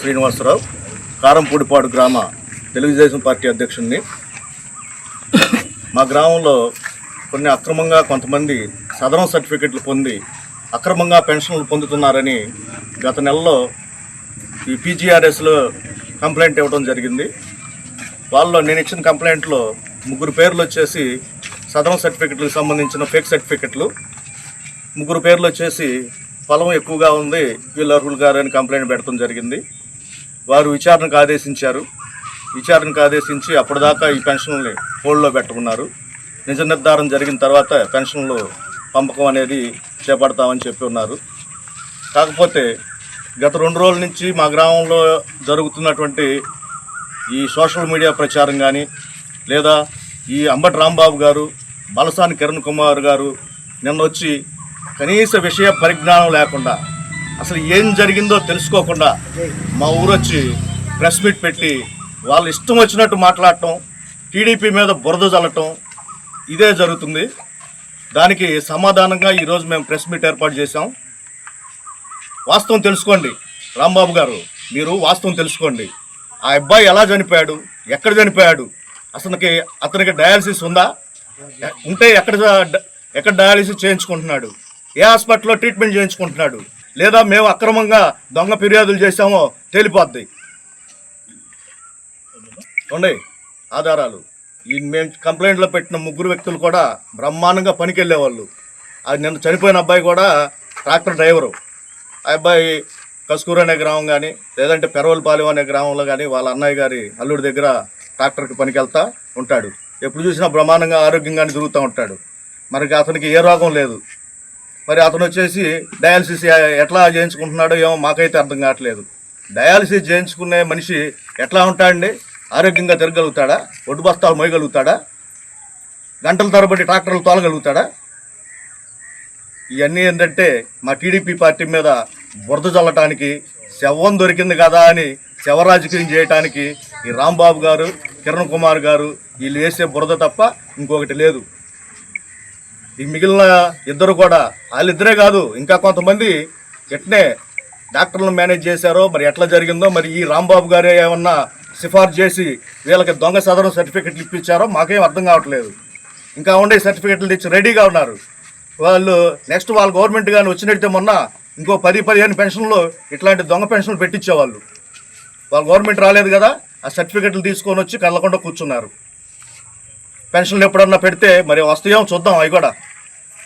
శ్రీనివాసరావు, కారంపూడిపాడు గ్రామ తెలుగుదేశం పార్టీ అధ్యక్షుడిని. మా గ్రామంలో కొన్ని అక్రమంగా కొంతమంది సదరం సర్టిఫికెట్లు పొంది అక్రమంగా పెన్షన్లు పొందుతున్నారని గత నెలలో ఈ పీజీఆర్ఎస్లో కంప్లైంట్ ఇవ్వడం జరిగింది. వాళ్ళు నేను ఇచ్చిన కంప్లైంట్లో 3 పేర్లు వచ్చేసి సదరం సర్టిఫికెట్లకు సంబంధించిన ఫేక్ సర్టిఫికెట్లు, 3 పేర్లు వచ్చేసి పొలం ఎక్కువగా ఉంది వీళ్ళు అర్హులు గారు అని కంప్లైంట్ పెట్టడం జరిగింది. వారు విచారణకు ఆదేశించారు. విచారణకు ఆదేశించి అప్పటిదాకా ఈ పెన్షన్లని హోల్డ్లో పెట్టుకున్నారు. నిజ నిర్ధారణ జరిగిన తర్వాత పెన్షన్లు పంపకం అనేది చేపడతామని చెప్పి ఉన్నారు. కాకపోతే గత 2 రోజుల నుంచి మా గ్రామంలో జరుగుతున్నటువంటి ఈ సోషల్ మీడియా ప్రచారం కానీ, లేదా ఈ అంబటి రాంబాబు గారు, బలసాని కిరణ్ కుమార్ గారు నిన్న వచ్చి కనీస విషయ పరిజ్ఞానం లేకుండా, అసలు ఏం జరిగిందో తెలుసుకోకుండా మా ఊరొచ్చి ప్రెస్ మీట్ పెట్టి వాళ్ళు ఇష్టం వచ్చినట్టు మాట్లాడటం, టీడీపీ మీద బురద చల్లటం ఇదే జరుగుతుంది. దానికి సమాధానంగా ఈరోజు మేము ప్రెస్ మీట్ ఏర్పాటు చేశాం. వాస్తవం తెలుసుకోండి రాంబాబు గారు, మీరు వాస్తవం తెలుసుకోండి. ఆ అబ్బాయి ఎలా చనిపోయాడు, ఎక్కడ చనిపోయాడు, అతనికి డయాలసిస్ ఉందా, ఉంటే ఎక్కడ డయాలసిస్ చేయించుకుంటున్నాడు, ఏ హాస్పిటల్లో ట్రీట్మెంట్ చేయించుకుంటున్నాడు, లేదా మేము అక్రమంగా దొంగ ఫిర్యాదులు చేశామో తేలిపోద్ది. ఉన్నాయి ఆధారాలు. ఈ మేము కంప్లైంట్లో పెట్టిన 3 వ్యక్తులు కూడా బ్రహ్మాండంగా పనికి వెళ్ళేవాళ్ళు. అది నిన్న చనిపోయిన అబ్బాయి కూడా ట్రాక్టర్ డ్రైవరు. ఆ అబ్బాయి కస్కూరు అనే గ్రామం కానీ, లేదంటే పెరవలపాలెం అనే గ్రామంలో కానీ వాళ్ళ అన్నయ్య గారి అల్లుడి దగ్గర ట్రాక్టర్కి పనికి వెళ్తూ ఉంటాడు. ఎప్పుడు చూసినా బ్రహ్మాండంగా ఆరోగ్యంగానే తిరుగుతూ ఉంటాడు. మరి అతనికి ఏ రోగం లేదు. మరి అతను వచ్చేసి డయాలసిస్ ఎట్లా చేయించుకుంటున్నాడో ఏమో మాకైతే అర్థం కావట్లేదు. డయాలసిస్ చేయించుకునే మనిషి ఎట్లా ఉంటాడండి? ఆరోగ్యంగా తిరగలుగుతాడా? ఒడ్డు బస్తాలు మోయగలుగుతాడా? గంటల తరబడి ట్రాక్టర్లు తోలగలుగుతాడా? ఇవన్నీ ఏంటంటే మా టీడీపీ పార్టీ మీద బురద చల్లటానికి, శవం దొరికింది కదా అని శవ రాజకీయం చేయటానికి ఈ రాంబాబు గారు, కిరణ్ కుమార్ గారు వీళ్ళు వేసే బురద తప్ప ఇంకొకటి లేదు. ఈ మిగిలిన ఇద్దరు కూడా, వాళ్ళిద్దరే కాదు ఇంకా కొంతమంది ఎట్నే డాక్టర్లను మేనేజ్ చేశారో మరి ఎట్లా జరిగిందో, మరి ఈ రాంబాబు గారే ఏమన్నా సిఫార్సు చేసి వీళ్ళకి దొంగ సదరం సర్టిఫికెట్లు ఇప్పించారో మాకేం అర్థం కావట్లేదు. ఇంకా ఉండే సర్టిఫికెట్లు తెచ్చి రెడీగా ఉన్నారు వాళ్ళు. నెక్స్ట్ వాళ్ళ గవర్నమెంట్ కానీ వచ్చినట్టే మొన్న ఇంకో 10-15 పెన్షన్లు ఇట్లాంటి దొంగ పెన్షన్లు పెట్టించేవాళ్ళు. వాళ్ళ గవర్నమెంట్ రాలేదు కదా, ఆ సర్టిఫికెట్లు తీసుకొని వచ్చి కళ్ళకుండా కూర్చున్నారు. పెన్షన్లు ఎప్పుడన్నా పెడితే మరి వస్తాయేమో చూద్దాం అవి కూడా.